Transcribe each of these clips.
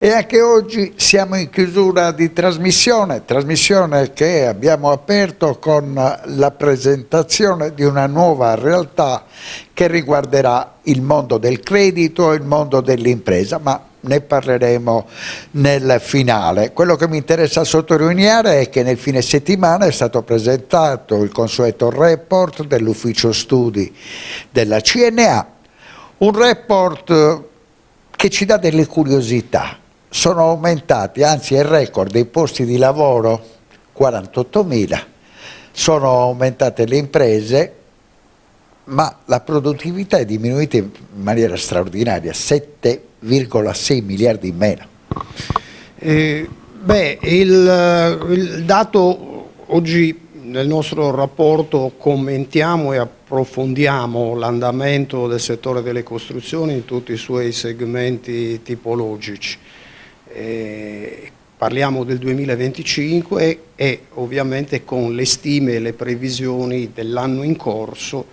E anche oggi siamo in chiusura di trasmissione che abbiamo aperto con la presentazione di una nuova realtà che riguarderà il mondo del credito e il mondo dell'impresa, ma ne parleremo nel finale. Quello che mi interessa sottolineare è che nel fine settimana è stato presentato il consueto report dell'ufficio studi della CNA, un report che ci dà delle curiosità. Sono aumentati, anzi è il record dei posti di lavoro, 48.000, sono aumentate le imprese, ma la produttività è diminuita in maniera straordinaria, 7,6 miliardi in meno. Il dato oggi nel nostro rapporto commentiamo e approfondiamo l'andamento del settore delle costruzioni in tutti i suoi segmenti tipologici. Parliamo del 2025 e ovviamente con le stime e le previsioni dell'anno in corso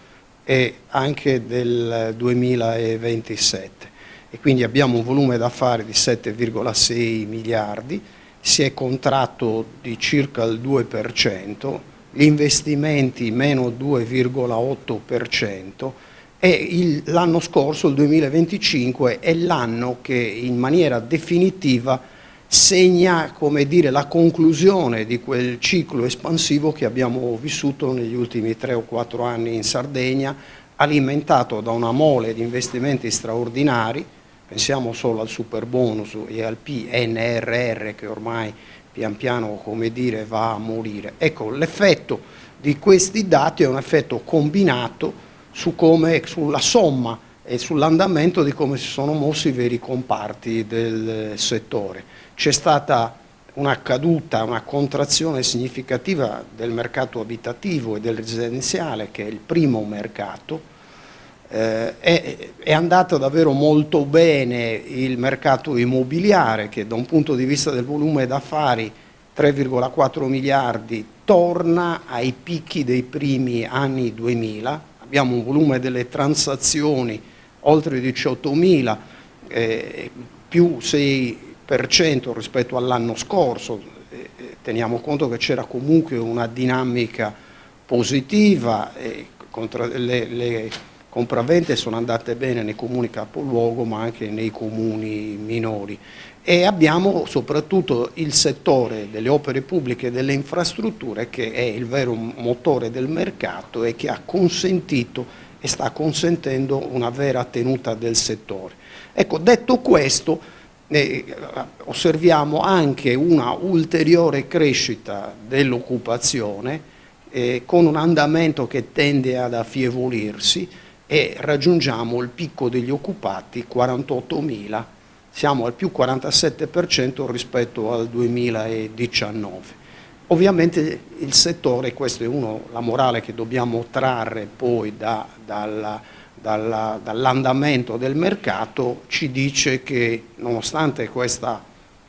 e anche del 2027. E quindi abbiamo un volume d'affari di 7,6 miliardi, si è contratto di circa il 2%, gli investimenti meno 2,8%, e l'anno scorso, il 2025, è l'anno che in maniera definitiva segna, come dire, la conclusione di quel ciclo espansivo che abbiamo vissuto negli ultimi 3 o 4 anni in Sardegna, alimentato da una mole di investimenti straordinari. Pensiamo solo al Superbonus e al PNRR che ormai pian piano, come dire, va a morire. Ecco, l'effetto di questi dati è un effetto combinato sulla somma e sull'andamento di come si sono mossi i veri comparti del settore. C'è stata una caduta, una contrazione significativa del mercato abitativo e del residenziale, che è il primo mercato. È andato davvero molto bene il mercato immobiliare, che da un punto di vista del volume d'affari 3,4 miliardi torna ai picchi dei primi anni 2000. Abbiamo un volume delle transazioni oltre 18.000, più 6% rispetto all'anno scorso. Teniamo conto che c'era comunque una dinamica positiva, le compravendite sono andate bene nei comuni capoluogo ma anche nei comuni minori, e abbiamo soprattutto il settore delle opere pubbliche e delle infrastrutture, che è il vero motore del mercato e che ha consentito e sta consentendo una vera tenuta del settore. Ecco, detto questo, osserviamo anche una ulteriore crescita dell'occupazione con un andamento che tende ad affievolirsi, e raggiungiamo il picco degli occupati, 48.000, siamo al più 47% rispetto al 2019. Ovviamente il settore, questa è la morale che dobbiamo trarre poi dall'andamento del mercato, ci dice che nonostante questa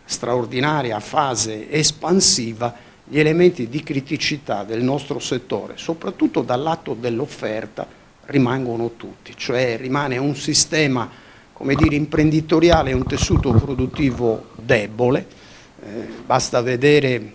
straordinaria fase espansiva, gli elementi di criticità del nostro settore, soprattutto dal lato dell'offerta, rimangono tutti, cioè rimane un sistema, come dire, imprenditoriale, un tessuto produttivo debole. Basta vedere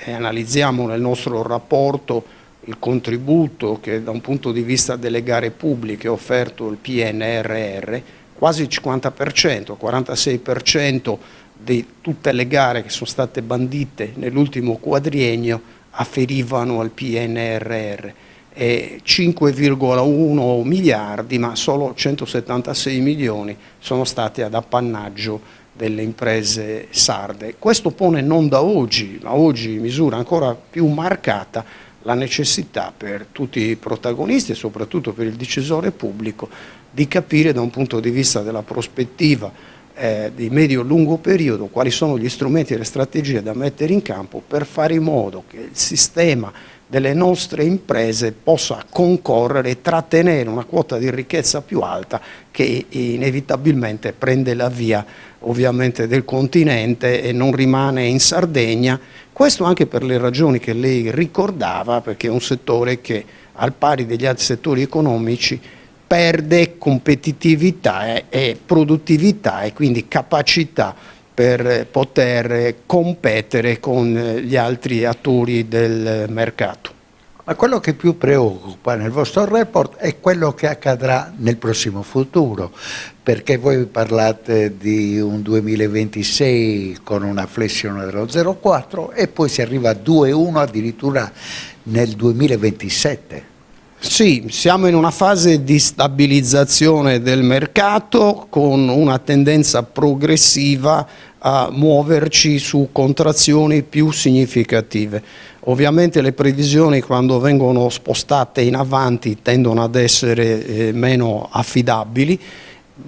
e analizziamo nel nostro rapporto il contributo che da un punto di vista delle gare pubbliche ha offerto il PNRR, quasi il 50%, 46% di tutte le gare che sono state bandite nell'ultimo quadriennio afferivano al PNRR. 5,1 miliardi, ma solo 176 milioni sono stati ad appannaggio delle imprese sarde. Questo pone non da oggi, ma oggi misura ancora più marcata la necessità per tutti i protagonisti e soprattutto per il decisore pubblico di capire da un punto di vista della prospettiva di medio-lungo periodo quali sono gli strumenti e le strategie da mettere in campo per fare in modo che il sistema delle nostre imprese possa concorrere e trattenere una quota di ricchezza più alta che inevitabilmente prende la via ovviamente del continente e non rimane in Sardegna. Questo anche per le ragioni che lei ricordava, perché è un settore che al pari degli altri settori economici perde competitività e produttività e quindi capacità per poter competere con gli altri attori del mercato. Ma quello che più preoccupa nel vostro report è quello che accadrà nel prossimo futuro, perché voi parlate di un 2026 con una flessione dello 0,4 e poi si arriva a 2,1 addirittura nel 2027. Sì, siamo in una fase di stabilizzazione del mercato con una tendenza progressiva a muoverci su contrazioni più significative. Ovviamente le previsioni, quando vengono spostate in avanti, tendono ad essere meno affidabili.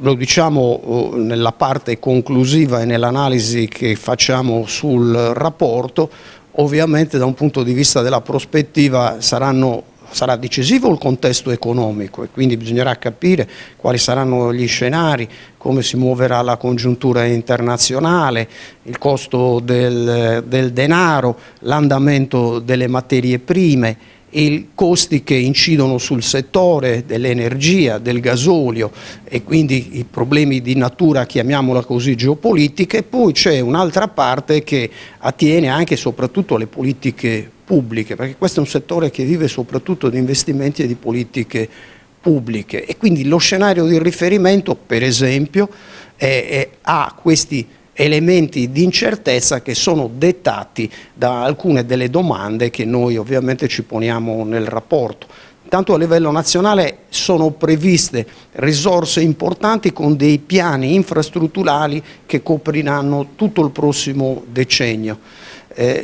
Lo diciamo nella parte conclusiva e nell'analisi che facciamo sul rapporto. Ovviamente da un punto di vista della prospettiva sarà decisivo il contesto economico e quindi bisognerà capire quali saranno gli scenari, come si muoverà la congiuntura internazionale, il costo del denaro, l'andamento delle materie prime, i costi che incidono sul settore dell'energia, del gasolio e quindi i problemi di natura, chiamiamola così, geopolitica, e poi c'è un'altra parte che attiene anche e soprattutto alle politiche pubbliche, perché questo è un settore che vive soprattutto di investimenti e di politiche pubbliche e quindi lo scenario di riferimento, per esempio, ha questi elementi di incertezza che sono dettati da alcune delle domande che noi ovviamente ci poniamo nel rapporto. Intanto a livello nazionale sono previste risorse importanti con dei piani infrastrutturali che copriranno tutto il prossimo decennio.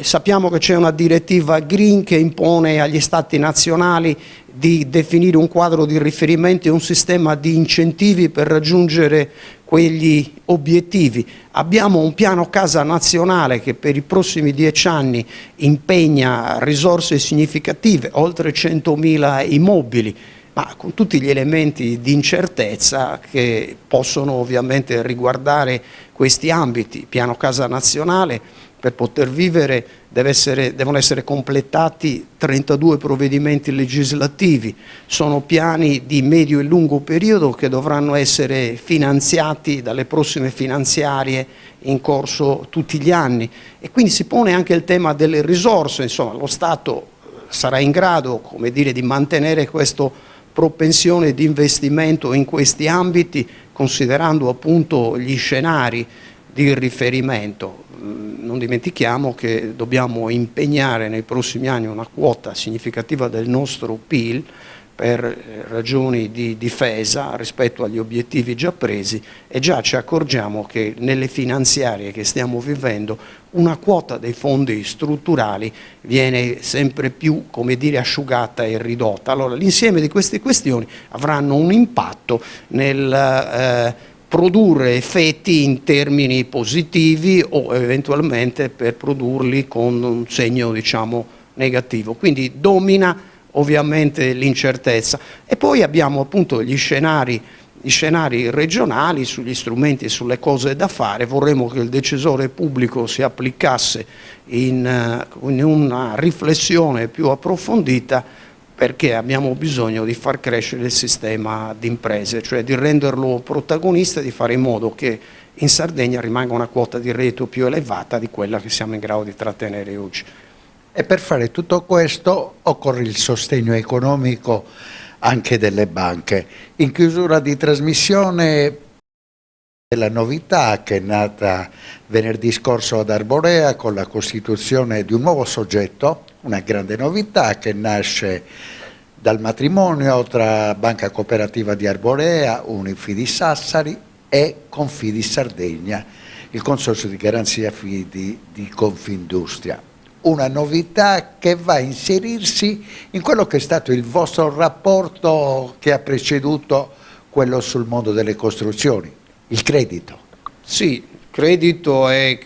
Sappiamo che c'è una direttiva Green che impone agli Stati nazionali di definire un quadro di riferimento e un sistema di incentivi per raggiungere quegli obiettivi. Abbiamo un piano casa nazionale che per i prossimi 10 anni impegna risorse significative, oltre 100.000 immobili, ma con tutti gli elementi di incertezza che possono ovviamente riguardare questi ambiti. Piano casa nazionale, per poter vivere devono essere completati 32 provvedimenti legislativi, sono piani di medio e lungo periodo che dovranno essere finanziati dalle prossime finanziarie in corso tutti gli anni e quindi si pone anche il tema delle risorse, insomma lo Stato sarà in grado, come dire, di mantenere questa propensione di investimento in questi ambiti considerando appunto gli scenari di riferimento. Non dimentichiamo che dobbiamo impegnare nei prossimi anni una quota significativa del nostro PIL per ragioni di difesa rispetto agli obiettivi già presi e già ci accorgiamo che nelle finanziarie che stiamo vivendo una quota dei fondi strutturali viene sempre più, come dire, asciugata e ridotta. Allora l'insieme di queste questioni avranno un impatto nel produrre effetti in termini positivi o eventualmente per produrli con un segno, diciamo, negativo. Quindi domina ovviamente l'incertezza e poi abbiamo appunto gli scenari regionali sugli strumenti e sulle cose da fare. Vorremmo che il decisore pubblico si applicasse in una riflessione più approfondita perché abbiamo bisogno di far crescere il sistema di imprese, cioè di renderlo protagonista e di fare in modo che in Sardegna rimanga una quota di reddito più elevata di quella che siamo in grado di trattenere oggi. E per fare tutto questo occorre il sostegno economico anche delle banche. In chiusura di trasmissione la novità che è nata venerdì scorso ad Arborea con la costituzione di un nuovo soggetto, una grande novità che nasce dal matrimonio tra Banca Cooperativa di Arborea, Unifidi Sassari e Confidi Sardegna, il consorzio di garanzia fidi di Confindustria. Una novità che va a inserirsi in quello che è stato il vostro rapporto che ha preceduto quello sul mondo delle costruzioni. Il credito. Sì, il credito è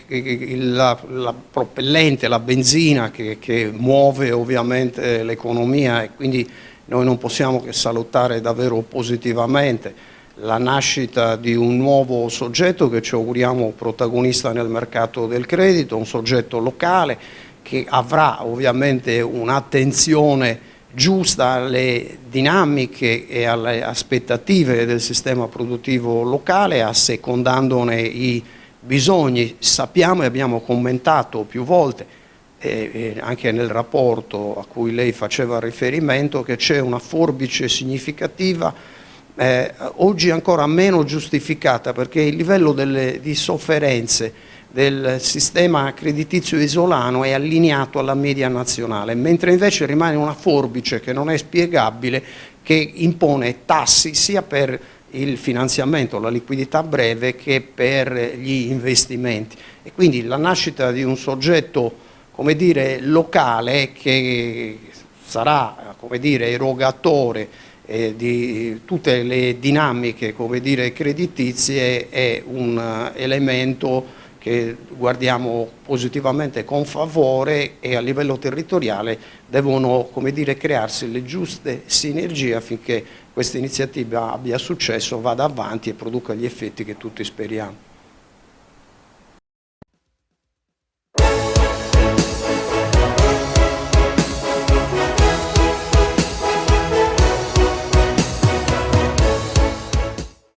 la propellente, la benzina che muove ovviamente l'economia e quindi noi non possiamo che salutare davvero positivamente la nascita di un nuovo soggetto che ci auguriamo protagonista nel mercato del credito, un soggetto locale che avrà ovviamente un'attenzione giusta alle dinamiche e alle aspettative del sistema produttivo locale, assecondandone i bisogni. Sappiamo e abbiamo commentato più volte, anche nel rapporto a cui lei faceva riferimento, che c'è una forbice significativa, oggi ancora meno giustificata, perché il livello di sofferenze del sistema creditizio isolano è allineato alla media nazionale, mentre invece rimane una forbice che non è spiegabile, che impone tassi sia per il finanziamento, la liquidità breve, che per gli investimenti. E quindi la nascita di un soggetto, come dire, locale, che sarà, come dire, erogatore di tutte le dinamiche, come dire, creditizie, è un elemento che guardiamo positivamente con favore, e a livello territoriale devono, come dire, crearsi le giuste sinergie affinché questa iniziativa abbia successo, vada avanti e produca gli effetti che tutti speriamo.